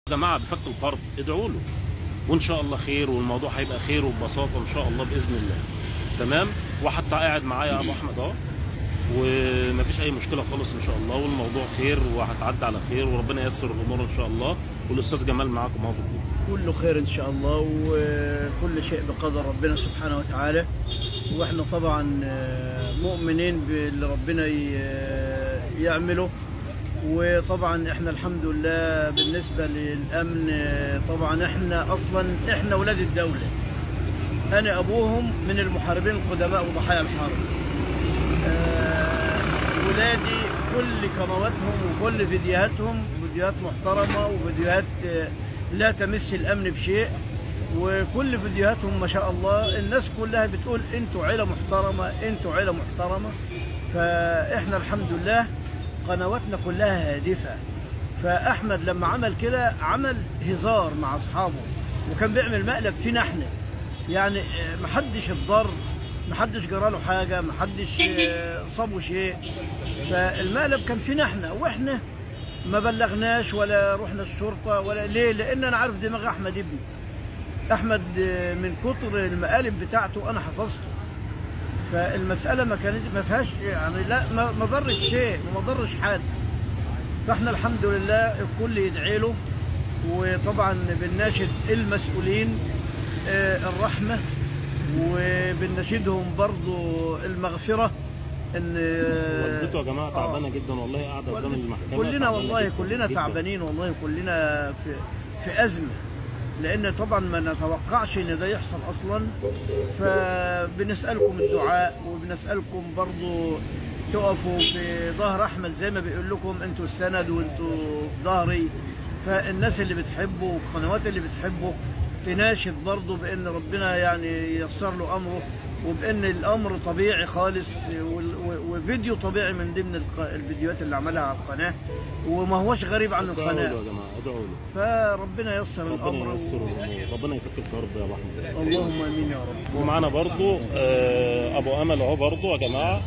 يا جماعه بفك القرض ادعوا له وان شاء الله خير، والموضوع هيبقى خير وببساطه ان شاء الله باذن الله. تمام. وحتى قاعد معايا يا ابو احمد اهو، ومفيش اي مشكله خالص ان شاء الله، والموضوع خير وهتعدي على خير وربنا ييسر الامور ان شاء الله. والاستاذ جمال معاكم اهو. كله خير ان شاء الله، وكل شيء بقدر ربنا سبحانه وتعالى. واحنا طبعا مؤمنين باللي ربنا يعمله. وطبعا احنا الحمد لله بالنسبه للامن، طبعا احنا اولاد الدوله. انا ابوهم من المحاربين القدماء وضحايا الحرب. ولادي كل قنواتهم وكل فيديوهاتهم فيديوهات محترمه، وفيديوهات لا تمس الامن بشيء. وكل فيديوهاتهم ما شاء الله الناس كلها بتقول انتوا عيله محترمه، انتوا عيله محترمه. فاحنا الحمد لله قنواتنا كلها هادفه. فاحمد لما عمل كده عمل هزار مع اصحابه، وكان بيعمل مقلب فينا احنا، يعني محدش اتضر، محدش جراله حاجه، محدش صابه شيء. فالمقلب كان فينا احنا، واحنا ما بلغناش ولا رحنا الشرطه ولا ليه، لان انا عارف دماغ احمد ابني. احمد من كتر المقالب بتاعته انا حفظته. فالمساله ما فيهاش يعني، لا ما ضرش شيء وما ضرش حد. فاحنا الحمد لله الكل يدعي له. وطبعا بنناشد المسؤولين الرحمه، وبنناشدهم برضو المغفره. ان والدته يا جماعه تعبانه جدا والله، قاعده قدام المحكمه كلنا والله كلنا تعبانين والله، كلنا في ازمه، لان طبعا ما نتوقعش ان ده يحصل اصلا. فبنسالكم الدعاء، وبنسالكم برضو تقفوا في ظهر احمد زي ما بيقول لكم انتوا السند وانتوا في ظهري. فالناس اللي بتحبه والقنوات اللي بتحبه تناشد برضه بان ربنا يعني ييسر له امره، وبان الامر طبيعي خالص، وفيديو طبيعي من ضمن الفيديوهات اللي عملها على القناه، وما هوش غريب عن القناه. ادعوا له يا جماعه، ادعوا له. فربنا ييسر الامر، ربنا ييسر الامور، ربنا يفك الكرب يا ابو احمد. اللهم امين يا رب. ومعانا برضه ابو امل اهو برضه يا جماعه.